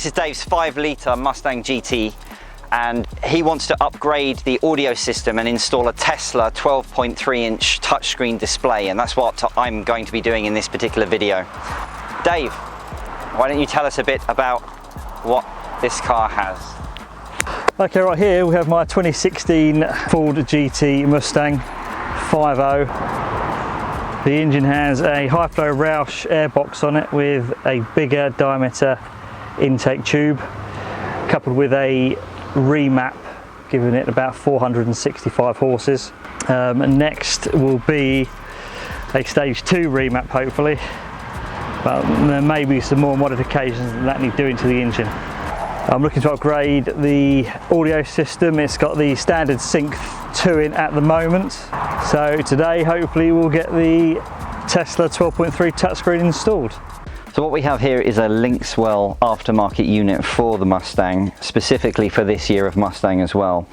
this is Dave's 5-litre Mustang GT, and he wants to upgrade the audio system and install a Tesla 12.3-inch touchscreen display, and that's what I'm going to be doing in this particular video. Dave, why don't you tell us a bit about what this car has? Okay, right here we have my 2016 Ford GT Mustang 5.0. The engine has a high flow Roush airbox on it with a bigger diameter intake tube, coupled with a remap giving it about 465 horses. And next will be a stage 2 remap hopefully, but there may be some more modifications that need doing to the engine. I'm looking to upgrade the audio system. It's got the standard Sync 2 in at the moment, so today hopefully we'll get the Tesla 12.3 touchscreen installed. So what we have here is a Linkswell aftermarket unit for the Mustang, specifically for this year of Mustang as well.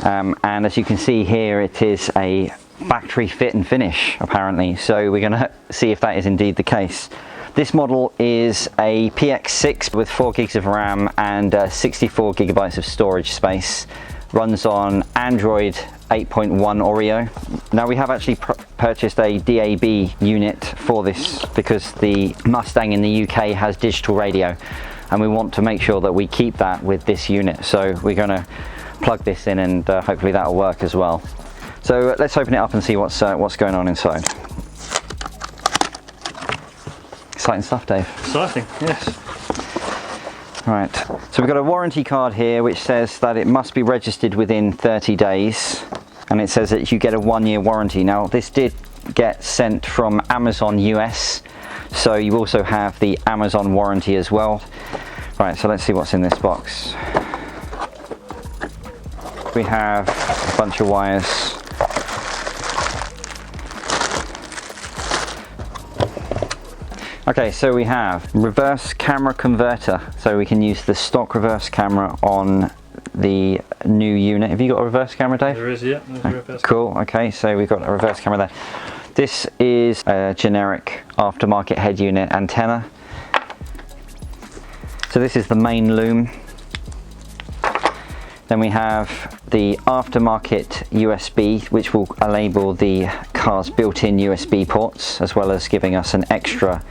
And as you can see here, it is a factory fit and finish apparently, so we're going to see if that is indeed the case. This model is a PX6 with 4 gigs of RAM and 64 gigabytes of storage space. Runs on Android 8.1 Oreo. Now we have actually purchased a DAB unit for this because the Mustang in the UK has digital radio, and we want to make sure that we keep that with this unit. So we're going to plug this in, and hopefully that will work as well. So let's open it up and see what's going on inside. Exciting stuff, Dave. Exciting, yes. Right, so we've got a warranty card here which says that it must be registered within 30 days, and it says that you get a 1-year warranty. Now this did get sent from Amazon US, so you also have the Amazon warranty as well. Right, so let's see what's in this box. We have a bunch of wires. Okay, so we have reverse camera converter, so we can use the stock reverse camera on the new unit. Have you got a reverse camera, Dave? There is, yeah. There's a reverse cool, okay, so we've got a reverse camera there. This is a generic aftermarket head unit antenna. So this is the main loom. Then we have the aftermarket USB, which will enable the car's built-in USB ports, as well as giving us an extra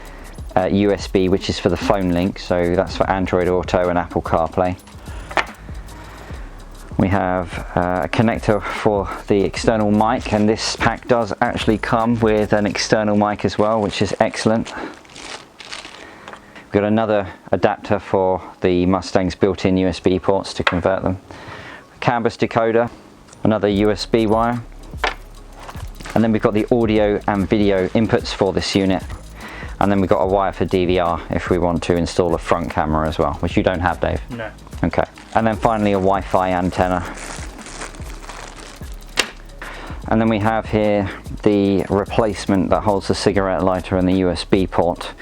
USB, which is for the phone link, so that's for Android Auto and Apple Carplay. We have a connector for the external mic, and this pack does actually come with an external mic as well, which is excellent. We've got another adapter for the Mustang's built-in USB ports to convert them. CAN bus decoder, another USB wire, and then we've got the audio and video inputs for this unit. And then we've got a wire for DVR if we want to install a front camera as well, which you don't have, Dave. No. Okay. And then finally a Wi-Fi antenna. And then we have here the replacement that holds the cigarette lighter and the USB port.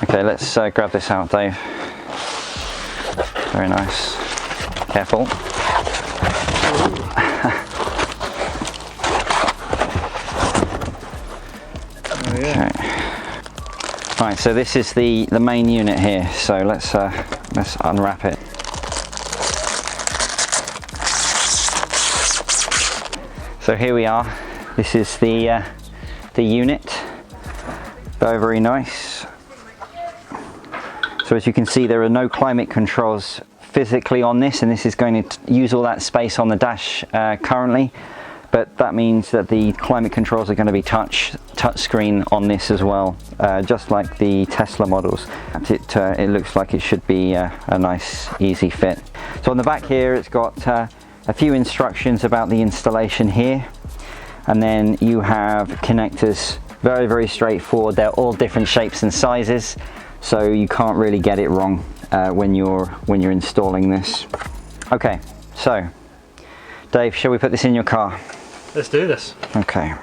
Okay, let's grab this out, Dave. Very nice. Careful. Okay. Right, so this is the main unit here. So let's unwrap it. So here we are. This is the unit. Very, very nice. So as you can see, there are no climate controls physically on this, and this is going to use all that space on the dash currently, but that means that the climate controls are going to be touch screen on this as well, just like the Tesla models. It looks like it should be a nice easy fit. So on the back here it's got a few instructions about the installation here, and then you have connectors. Very, very straightforward. They're all different shapes and sizes, so you can't really get it wrong when you're installing this. Okay, so Dave, shall we put this in your car? Let's do this. Okay.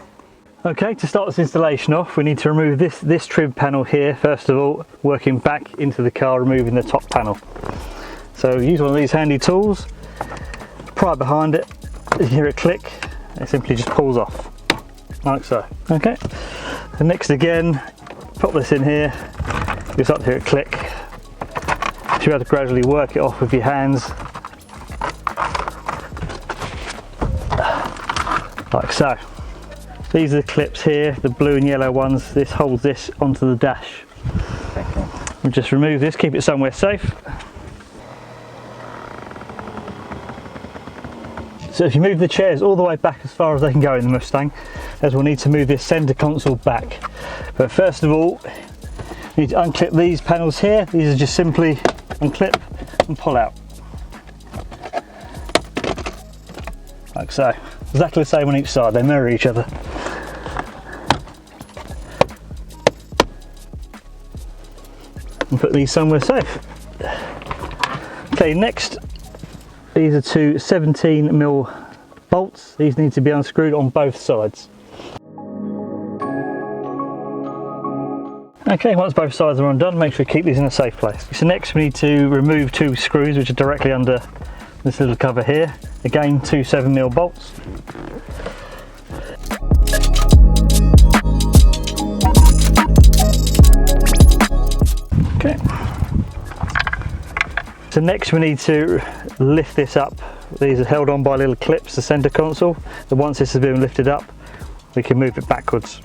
Okay, to start this installation off, we need to remove this trim panel here first of all, working back into the car, removing the top panel. So use one of these handy tools, pry behind it, you hear it click, it simply just pulls off, like so. Okay, so next again, pop this in here, you'll start to hear it click. You should be able to gradually work it off with your hands, like so. These are the clips here, the blue and yellow ones. This holds this onto the dash. We'll just remove this, keep it somewhere safe. So if you move the chairs all the way back as far as they can go in the Mustang, as we'll need to move this centre console back. But first of all, you need to unclip these panels here. These are just simply unclip and pull out. Like so. Exactly the same on each side, they mirror each other. And put these somewhere safe. Okay, next, these are two 17mm bolts. These need to be unscrewed on both sides. Okay, once both sides are undone, make sure you keep these in a safe place. So next we need to remove two screws which are directly under this little cover here. Again, two 7mm bolts. Okay. So next we need to lift this up. These are held on by little clips, the centre console. So once this has been lifted up, we can move it backwards.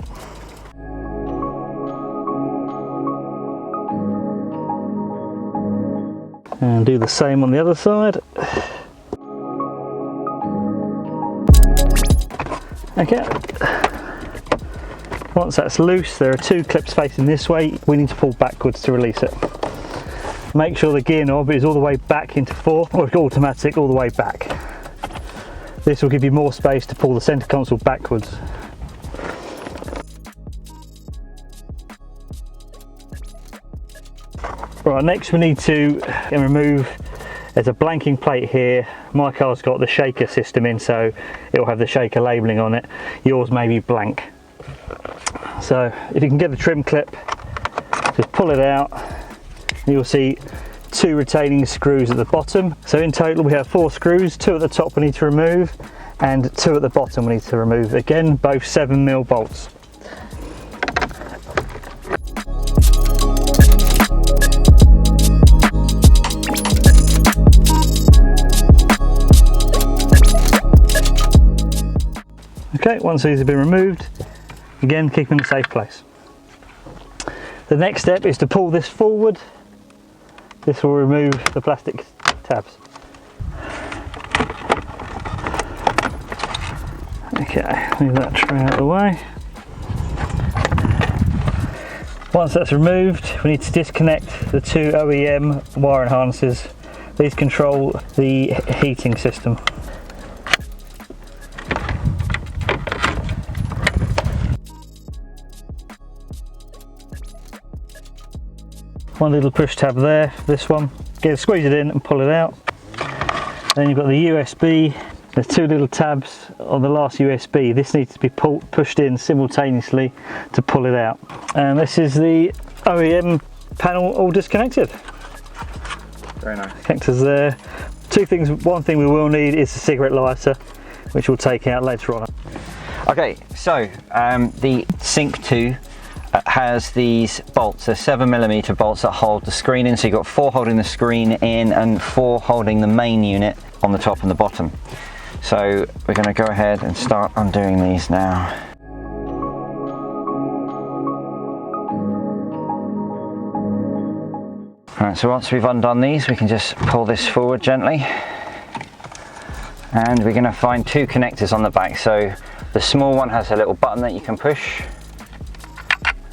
And do the same on the other side. Okay. Once that's loose, there are two clips facing this way. We need to pull backwards to release it. Make sure the gear knob is all the way back into 4 or automatic all the way back. This will give you more space to pull the centre console backwards. Right, next we need to remove, there's a blanking plate here. My car's got the shaker system in, so it'll have the shaker labelling on it. Yours may be blank. So if you can get the trim clip, just pull it out, and you'll see two retaining screws at the bottom. So in total we have 4 screws, 2 at the top we need to remove, and 2 at the bottom we need to remove. Again, both 7mm bolts. Okay, once these have been removed, again keep them in a safe place. The next step is to pull this forward. This will remove the plastic tabs. Okay, leave that tray out of the way. Once that's removed, we need to disconnect the 2 OEM wiring harnesses. These control the heating system. One little push tab there, this one. Squeeze it in and pull it out. Then you've got the USB. There's 2 little tabs on the last USB. This needs to be pushed in simultaneously to pull it out. And this is the OEM panel all disconnected. Very nice. Connectors there. 2 things, one thing we will need is a cigarette lighter, which we'll take out later on. Okay, so the Sync 2 has these bolts. They're 7mm bolts that hold the screen in, so you've got 4 holding the screen in and 4 holding the main unit on the top and the bottom. So we're going to go ahead and start undoing these now. Alright, so once we've undone these, we can just pull this forward gently, and we're going to find 2 connectors on the back. So the small one has a little button that you can push,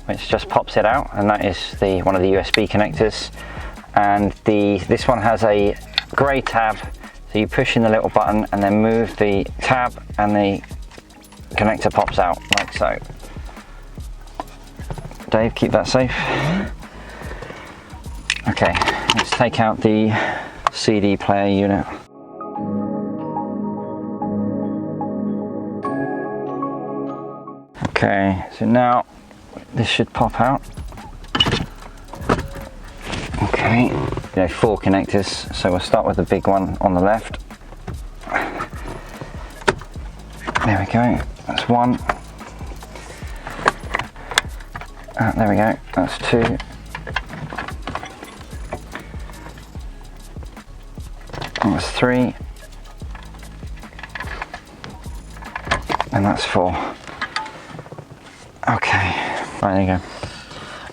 which just pops it out, and that is one of the USB connectors. And this one has a grey tab, so you push in the little button and then move the tab and the connector pops out like so. Dave, keep that safe. Okay, let's take out the CD player unit. Okay, so now this should pop out. Okay, 4 connectors, so we'll start with the big one on the left. There we go, that's one. There we go, that's two. That's three. And that's four. Okay, right, there you go.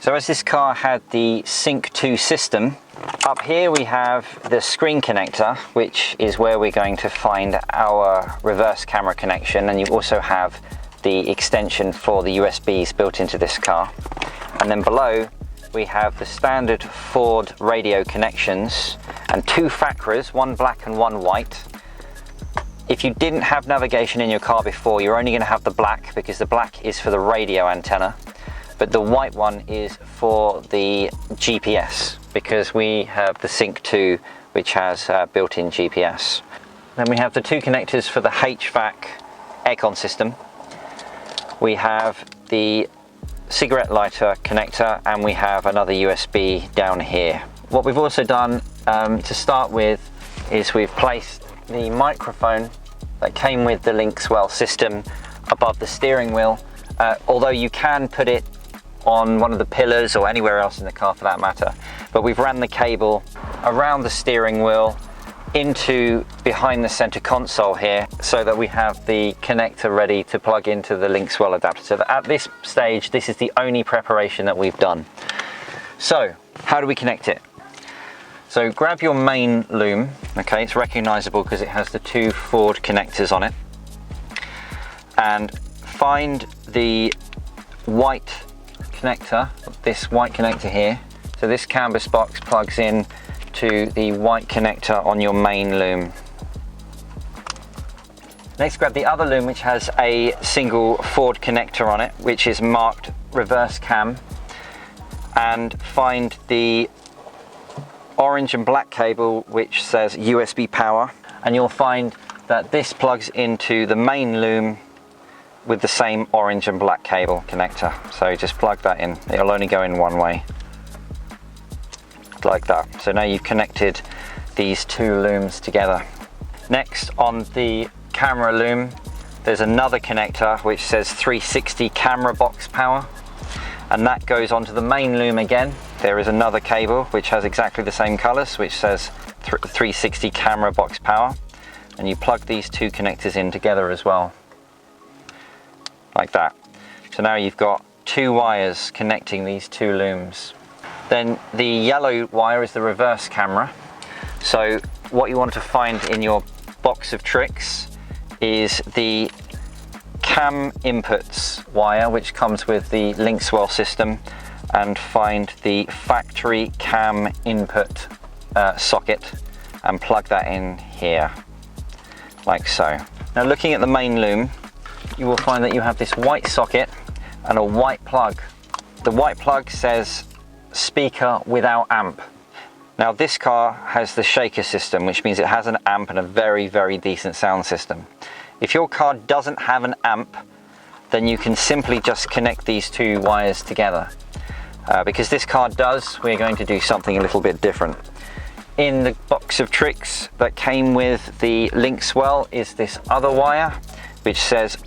So as this car had the Sync 2 system, up here we have the screen connector, which is where we're going to find our reverse camera connection, and you also have the extension for the USBs built into this car. And then below we have the standard Ford radio connections and two FACRAs, one black and one white. If you didn't have navigation in your car before, you're only going to have the black, because the black is for the radio antenna, but the white one is for the GPS, because we have the Sync 2, which has built-in GPS. Then we have the two connectors for the HVAC aircon system. We have the cigarette lighter connector, and we have another USB down here. What we've also done to start with is we've placed the microphone that came with the Linkswell system above the steering wheel, although you can put it on one of the pillars or anywhere else in the car for that matter. But we've ran the cable around the steering wheel into behind the center console here, so that we have the connector ready to plug into the Linkswell adapter. So at this stage, this is the only preparation that we've done. So how do we connect it? So grab your main loom, okay, it's recognizable because it has the two Ford connectors on it, and find the white connector, this white connector here. So this canvas box plugs in to the white connector on your main loom. Next, grab the other loom, which has a single Ford connector on it, which is marked reverse cam, and find the orange and black cable which says USB power, and you'll find that this plugs into the main loom with the same orange and black cable connector. So just plug that in, it'll only go in one way, like that. So now you've connected these two looms together. Next, on the camera loom, there's another connector which says 360 camera box power, and that goes onto the main loom again. There is another cable which has exactly the same colors, which says 360 camera box power, and you plug these two connectors in together as well, like that. So now you've got two wires connecting these two looms. Then the yellow wire is the reverse camera. So what you want to find in your box of tricks is the cam inputs wire, which comes with the Linkswell system, and find the factory cam input socket and plug that in here, like so. Now looking at the main loom, you will find that you have this white socket and a white plug. The white plug says speaker without amp. Now this car has the shaker system, which means it has an amp and a very, very decent sound system. If your car doesn't have an amp, then you can simply just connect these two wires together. Because this car does, we're going to do something a little bit different. In the box of tricks that came with the Linkswell is this other wire, which says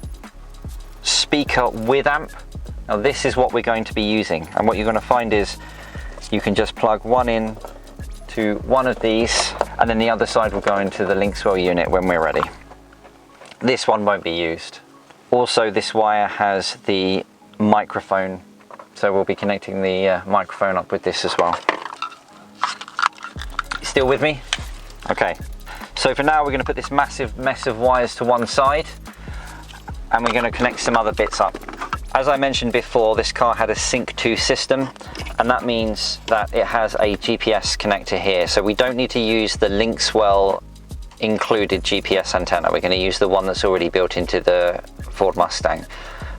speaker with amp. Now this is what we're going to be using, and what you're going to find is you can just plug one in to one of these, and then the other side will go into the Linkswell unit when we're ready. This one won't be used. Also, this wire has the microphone, so we'll be connecting the microphone up with this as well. Still with me? Okay, so for now we're going to put this massive mess of wires to one side, and we're going to connect some other bits up. As I mentioned before, this car had a Sync 2 system, and that means that it has a GPS connector here, so we don't need to use the Linkswell included GPS antenna. We're going to use the one that's already built into the Ford Mustang,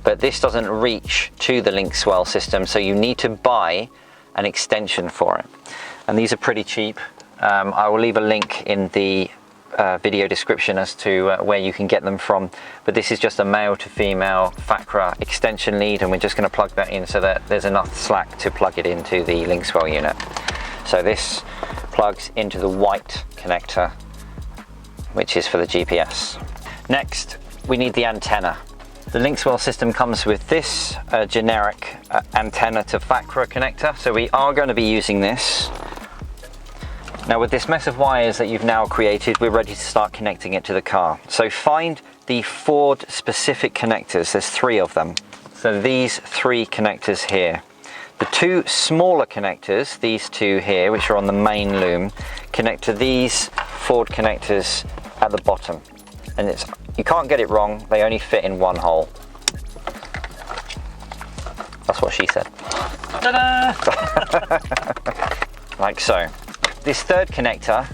but this doesn't reach to the Linkswell system, so you need to buy an extension for it, and these are pretty cheap. I will leave a link in the video description as to where you can get them from, but this is just a male to female FACRA extension lead, and we're just going to plug that in so that there's enough slack to plug it into the Linkswell unit. So this plugs into the white connector, which is for the GPS. Next, we need the antenna. The Linkswell system comes with this generic antenna to FACRA connector, so we are going to be using this. Now with this mess of wires that you've now created, we're ready to start connecting it to the car. So find the Ford specific connectors, there's 3 of them. So these 3 connectors here. The 2 smaller connectors, these 2 here, which are on the main loom, connect to these Ford connectors at the bottom. And you can't get it wrong, they only fit in 1 hole. That's what she said. Ta-da! Like so. This 3rd connector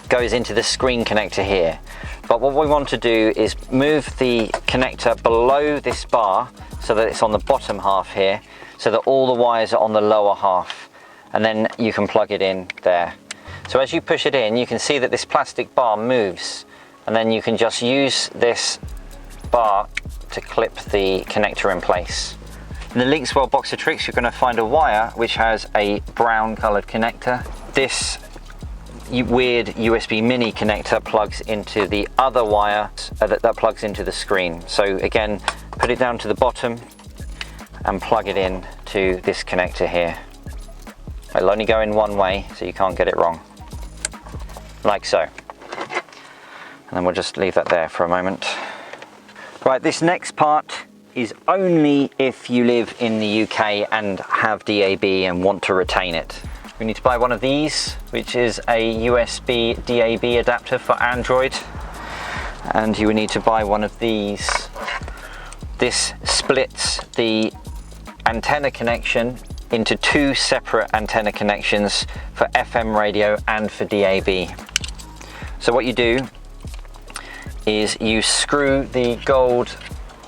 goes into the screen connector here. But what we want to do is move the connector below this bar so that it's on the bottom half here, so that all the wires are on the lower half, and then you can plug it in there. So as you push it in, you can see that this plastic bar moves, and then you can just use this bar to clip the connector in place. In the Linkswell box of tricks, you're going to find a wire which has a brown coloured connector. This weird USB mini connector plugs into the other wire that plugs into the screen. So again, put it down to the bottom and plug it in to this connector here. It'll only go in one way, so you can't get it wrong. Like so. And then we'll just leave that there for a moment. Right, this next part is only if you live in the UK and have DAB and want to retain it. We need to buy one of these, which is a USB DAB adapter for Android. And you will need to buy one of these. This splits the antenna connection into 2 separate antenna connections for FM radio and for DAB. So what you do is you screw the gold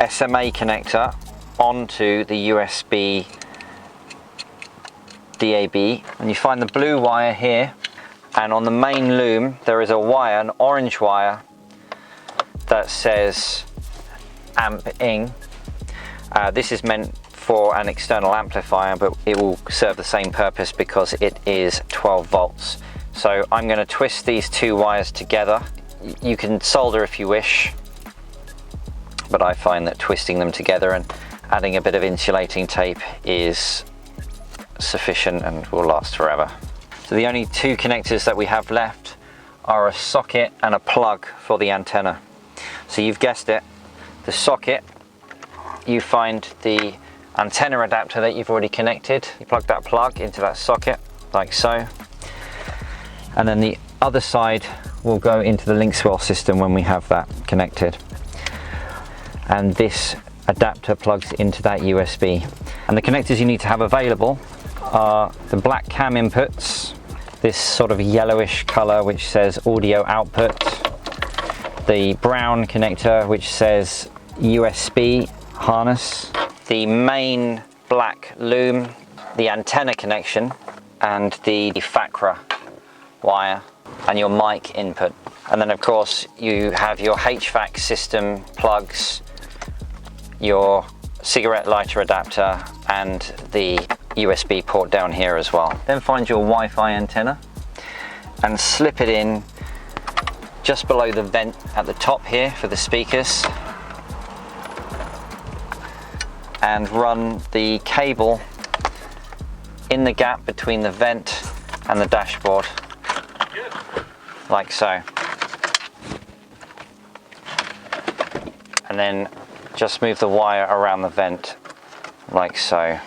SMA connector onto the USB DAB, and you find the blue wire here, and on the main loom there is a wire, an orange wire, that says amp-ing. This is meant for an external amplifier, but it will serve the same purpose because it is 12 volts. So I'm going to twist these 2 wires together. You can solder if you wish, but I find that twisting them together and adding a bit of insulating tape is sufficient and will last forever. So the only 2 connectors that we have left are a socket and a plug for the antenna. So you've guessed it, the socket, you find the antenna adapter that you've already connected. You plug that plug into that socket like so, and then the other side will go into the Linkswell system when we have that connected. And this adapter plugs into that USB. And the connectors you need to have available are the black cam inputs, this sort of yellowish color which says audio output, the brown connector which says USB harness, the main black loom, the antenna connection, and the FACRA wire, and your mic input. And then of course you have your HVAC system plugs, your cigarette lighter adapter, and the USB port down here as well. Then find your Wi-Fi antenna and slip it in just below the vent at the top here for the speakers, and run the cable in the gap between the vent and the dashboard, like so. And then just move the wire around the vent like so.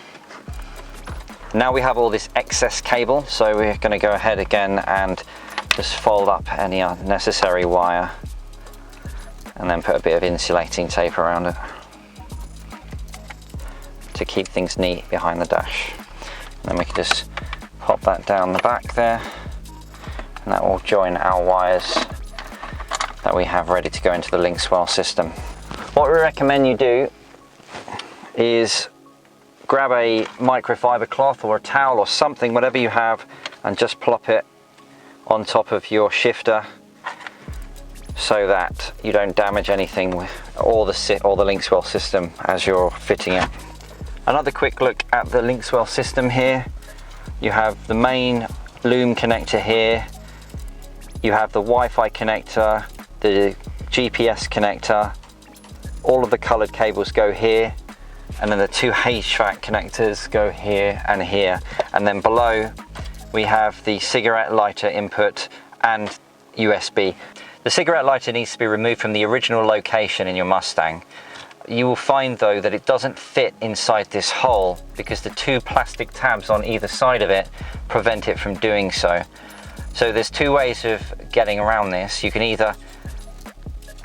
Now we have all this excess cable, so we're going to go ahead again and just fold up any unnecessary wire and then put a bit of insulating tape around it to keep things neat behind the dash. And then we can just pop that down the back there, and that will join our wires that we have ready to go into the Linkswell system. What we recommend you do is grab a microfiber cloth or a towel or something, whatever you have, and just plop it on top of your shifter so that you don't damage anything or the Linkswell system as you're fitting it. Another quick look at the Linkswell system here. You have the main loom connector here, you have the Wi-Fi connector, the GPS connector, all of the coloured cables go here, and then the 2 HVAC connectors go here and here, and then below we have the cigarette lighter input and USB. The cigarette lighter needs to be removed from the original location in your Mustang. You will find though that it doesn't fit inside this hole because the 2 plastic tabs on either side of it prevent it from doing so. So there's 2 ways of getting around this. You can either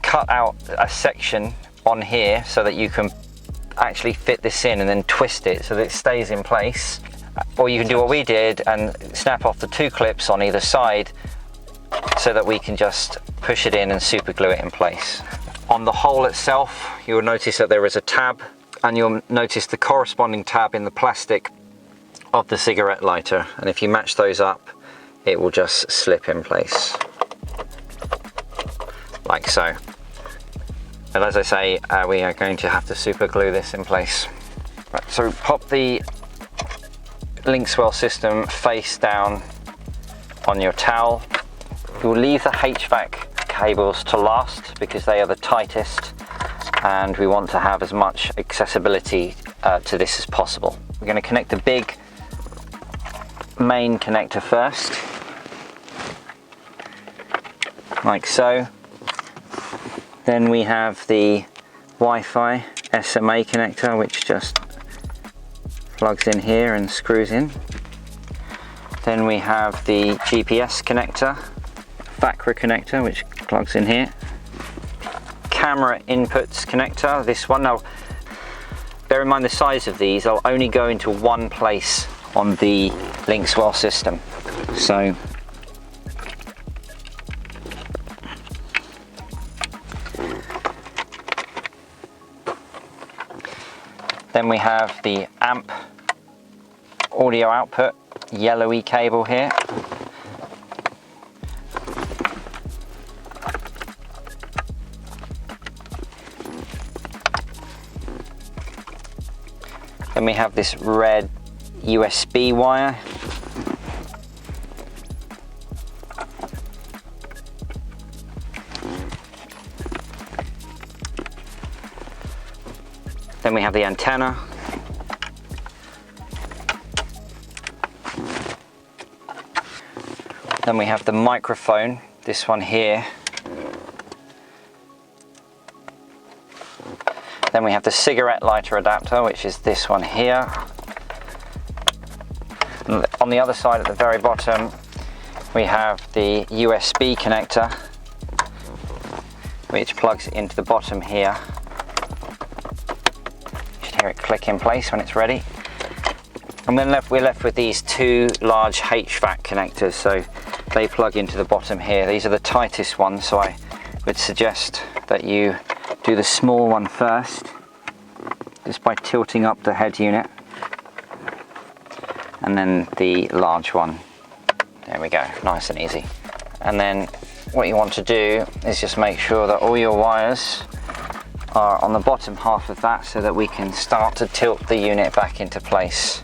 cut out a section on here so that you can actually fit this in and then twist it so that it stays in place, or you can do what we did and snap off the 2 clips on either side so that we can just push it in and super glue it in place. On the hole itself, you'll notice that there is a tab, and you'll notice the corresponding tab in the plastic of the cigarette lighter, and if you match those up, it will just slip in place like so. But as I say, we are going to have to super glue this in place. Right, so pop the Linkswell system face down on your towel. You'll leave the HVAC cables to last because they are the tightest, and we want to have as much accessibility to this as possible. We're going to connect the big main connector first, like so. Then we have the Wi-Fi SMA connector, which just plugs in here and screws in. Then we have the GPS connector, FACRA connector, which plugs in here. Camera inputs connector, this one. Now, bear in mind the size of these, they'll only go into one place on the Linkswell system. So, then we have the amp audio output, yellowy cable here. Then we have this red USB wire. Then we have the antenna. Then we have the microphone, this one here. Then we have the cigarette lighter adapter, which is this one here. And on the other side at the very bottom, we have the USB connector, which plugs into the bottom here. You should hear it click in place when it's ready. And then we're left with these 2 large HVAC connectors, so they plug into the bottom here. These are the tightest ones, so I would suggest that you do the small one first, just by tilting up the head unit, and then the large one. There we go, nice and easy. And then what you want to do is just make sure that all your wires are on the bottom half of that so that we can start to tilt the unit back into place.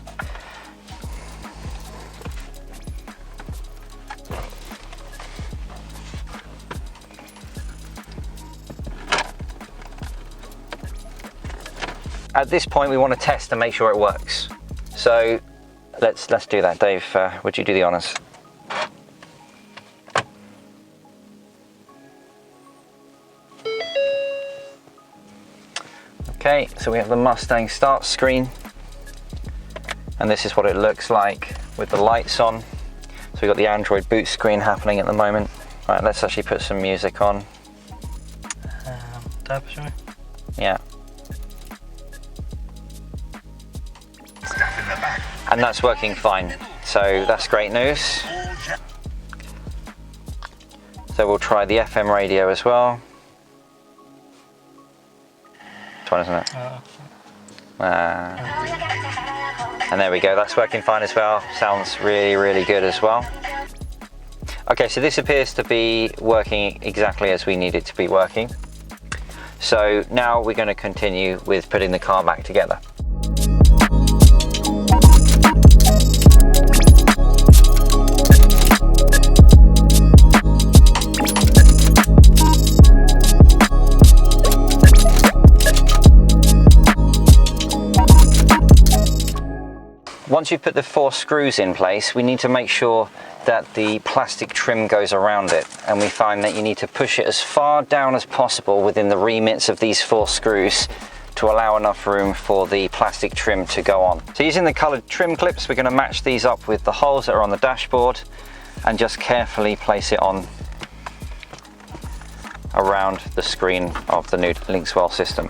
At this point we want to test and make sure it works. So let's do that. Dave, would you do the honours? Okay, so we have the Mustang start screen, and this is what it looks like with the lights on. So we've got the Android boot screen happening at the moment. Right, let's actually put some music on. Yeah. And that's working fine, so that's great news. So we'll try the FM radio as well. This one, isn't it? And there we go, that's working fine as well. Sounds really, really good as well. Okay, so this appears to be working exactly as we need it to be working. So now we're going to continue with putting the car back together. Once you've put the 4 screws in place, we need to make sure that the plastic trim goes around it, and we find that you need to push it as far down as possible within the remits of these 4 screws to allow enough room for the plastic trim to go on. So using the coloured trim clips, we're going to match these up with the holes that are on the dashboard and just carefully place it on around the screen of the new Linkswell system.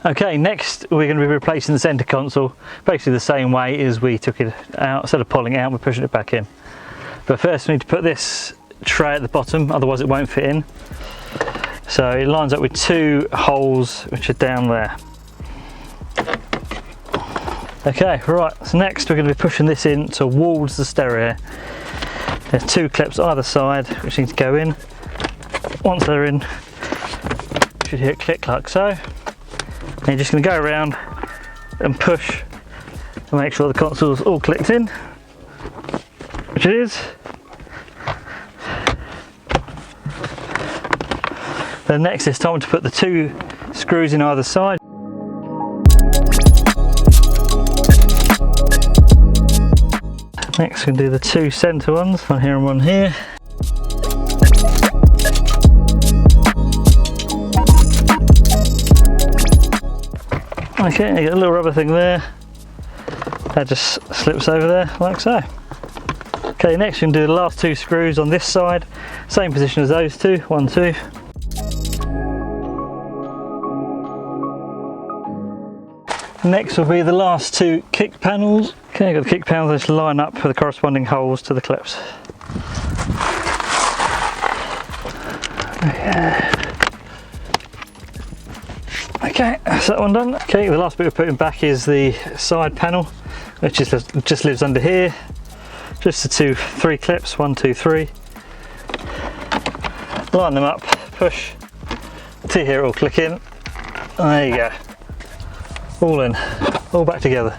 Okay, next we're going to be replacing the centre console basically the same way as we took it out. Instead of pulling it out, we're pushing it back in. But first we need to put this tray at the bottom, otherwise it won't fit in. So it lines up with 2 holes which are down there. Okay, right, so next we're going to be pushing this in towards the stereo. There's 2 clips either side which need to go in. Once they're in, you should hear it click like so. And you're just going to go around and push to make sure the console's all clicked in, which it is. Then next it's time to put the 2 screws in either side. Next we can do the 2 centre ones, one here and one here. Okay, you get a little rubber thing there, that just slips over there like so. Okay, next we can do the last 2 screws on this side, same position as those 2, 1, 2. Next will be the last 2 kick panels. Okay, I've got the kick panels, just line up for the corresponding holes to the clips. Okay, that's that one done. Okay, the last bit we're putting back is the side panel, which just lives under here. Just the 3 clips, 1, 2, 3. Line them up, push, till here it will click in. There you go. All in, all back together.